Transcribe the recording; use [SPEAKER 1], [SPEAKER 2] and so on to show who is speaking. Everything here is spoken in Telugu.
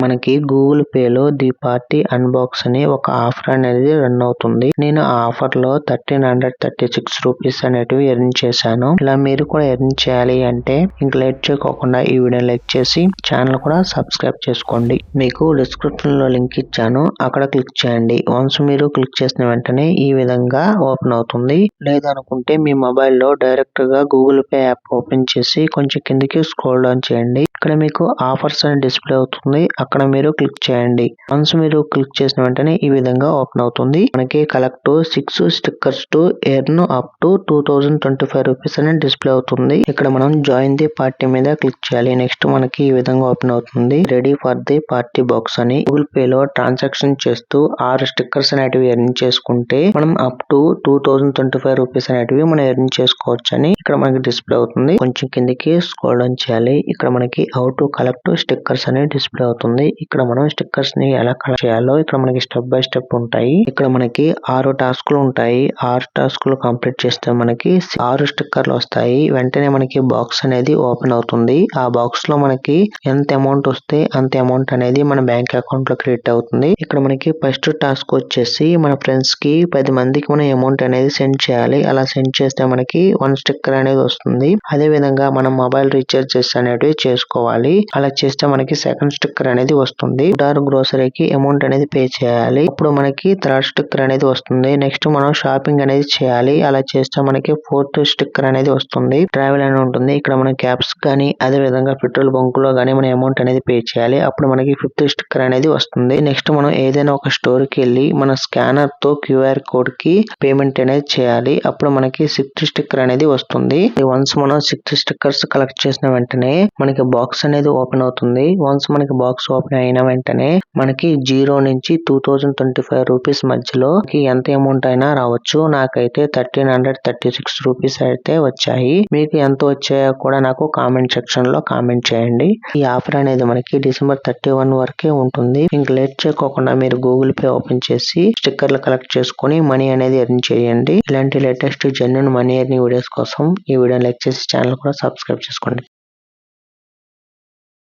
[SPEAKER 1] మనకి గూగుల్ పే లో ది పార్టీ అన్బాక్స్ అని ఒక ఆఫర్ అనేది రన్ అవుతుంది. నేను ఆ ఆఫర్ లో 1336 రూపీస్ అనేటివి ఎర్న్ చేశాను. ఇలా మీరు కూడా ఎర్న్ చేయాలి అంటే ఇంక లేట్ చేయకోకుండా ఈ వీడియో లైక్ చేసి ఛానల్ కూడా సబ్స్క్రైబ్ చేసుకోండి. మీకు డిస్క్రిప్షన్ లో లింక్ ఇచ్చాను, అక్కడ క్లిక్ చేయండి. వన్స్ మీరు క్లిక్ చేసిన వెంటనే ఈ విధంగా ఓపెన్ అవుతుంది. లేదనుకుంటే మీ మొబైల్ లో డైరెక్ట్ గా గూగుల్ పే యాప్ ఓపెన్ చేసి కొంచెం కిందికి స్క్రోల్ డౌన్ చేయండి. ఇక్కడ మీకు ఆఫర్స్ అని డిస్ప్లే అవుతుంది, అక్కడ మీరు క్లిక్ చేయండి. వన్స్ మీరు క్లిక్ చేసిన వెంటనే ఈ విధంగా ఓపెన్ అవుతుంది. మనకి collect 6 stickers to earn up to 2025 rupees అని డిస్ప్లే అవుతుంది. ఇక్కడ మనం జాయిన్ ది పార్టీ మీద క్లిక్ చేయాలి. నెక్స్ట్ మనకి ఈ విధంగా ఓపెన్ అవుతుంది. Ready for the party box అని. గూగుల్ పే లో ట్రాన్సాక్షన్ చేస్తూ 6 స్టిక్కర్స్ అనేటివి ఎర్న్ చేసుకుంటే మనం అప్ టు 2025 రూపీస్ అనేటివి మనం ఎర్న్ చేసుకోవచ్చు అని ఇక్కడ మనకి డిస్ప్లే అవుతుంది. కొంచెం కిందికి స్క్రోల్ డౌన్ చేయాలి. ఇక్కడ మనకి హౌ టు కలెక్ట్ స్టిక్కర్స్ అని డిస్ప్లే అవుతుంది. ఇక్కడ మనం స్టిక్కర్స్ ని ఎలా కలెక్ట్ చేయాలో ఇక్కడ మనకి స్టెప్ బై స్టెప్ ఉంటాయి. ఇక్కడ మనకి 6 టాస్క్లు ఉంటాయి. 6 టాస్క్లు కంప్లీట్ చేస్తే మనకి 6 స్టిక్కర్లు వస్తాయి. వెంటనే మనకి బాక్స్ అనేది ఓపెన్ అవుతుంది. ఆ బాక్స్ లో మనకి ఎంత అమౌంట్ వస్తే అంత అమౌంట్ అనేది మన బ్యాంక్ అకౌంట్ లో క్రెడిట్ అవుతుంది. ఇక్కడ మనకి ఫస్ట్ టాస్క్ వచ్చేసి మన ఫ్రెండ్స్ కి 10 మందికి మనం అమౌంట్ అనేది సెండ్ చేయాలి. అలా సెండ్ చేస్తే మనకి 1 స్టిక్కర్ అనేది వస్తుంది. అదే విధంగా మనం మొబైల్ రీఛార్జెస్ అనేవి చేసుకోవాలి. అలా చేస్తే మనకి సెకండ్ స్టిక్కర్ అనేది వస్తుంది. గ్రోసరీకి అమౌంట్ అనేది పే చేయాలి. అప్పుడు మనకి థర్డ్ స్టిక్కర్ అనేది వస్తుంది. నెక్స్ట్ మనం షాపింగ్ అనేది చేయాలి. అలా చేస్తే మనకి ఫోర్త్ స్టిక్కర్ అనేది వస్తుంది. ట్రావెల్ అని ఉంటుంది. ఇక్కడ మనం క్యాబ్స్ కానీ అదే విధంగా పెట్రోల్ బంక్ లో గానీ మనం అమౌంట్ అనేది పే చేయాలి. అప్పుడు మనకి ఫిఫ్త్ స్టిక్కర్ అనేది వస్తుంది. నెక్స్ట్ మనం ఏదైనా ఒక స్టోర్ కి వెళ్ళి మన స్కానర్ తో క్యూఆర్ కోడ్ కి పేమెంట్ అనేది చేయాలి. అప్పుడు మనకి సిక్స్త్ స్టిక్కర్ అనేది వస్తుంది. వన్స్ మనం 6 స్టిక్కర్స్ కలెక్ట్ చేసిన వెంటనే మనకి బాక్స్ అనేది ఓపెన్ అవుతుంది. వన్స్ మనకి బాక్స్ ఓపెన్ అయిన వెంటనే మనకి 0 నుంచి 2025 రూపీస్ మధ్యలో ఎంత అమౌంట్ అయినా రావచ్చు. నాకైతే 1336 రూపీస్ అయితే వచ్చాయి. మీకు ఎంత వచ్చాయో కూడా నాకు కామెంట్ సెక్షన్ లో కామెంట్ చేయండి. ఈ ఆఫర్ అనేది మనకి డిసెంబర్ 31 వరకే ఉంటుంది. ఇంక లేట్ చేయకోకుండా మీరు గూగుల్ పే ఓపెన్ చేసి స్టిక్కర్లు కలెక్ట్ చేసుకుని మనీ అనేది ఎర్న్ చేయండి. ఇలాంటి latest genuine money earning videos కోసం ఈ వీడియో లైక్ చేసి ఛానల్ కూడా సబ్స్క్రైబ్ చేసుకోండి.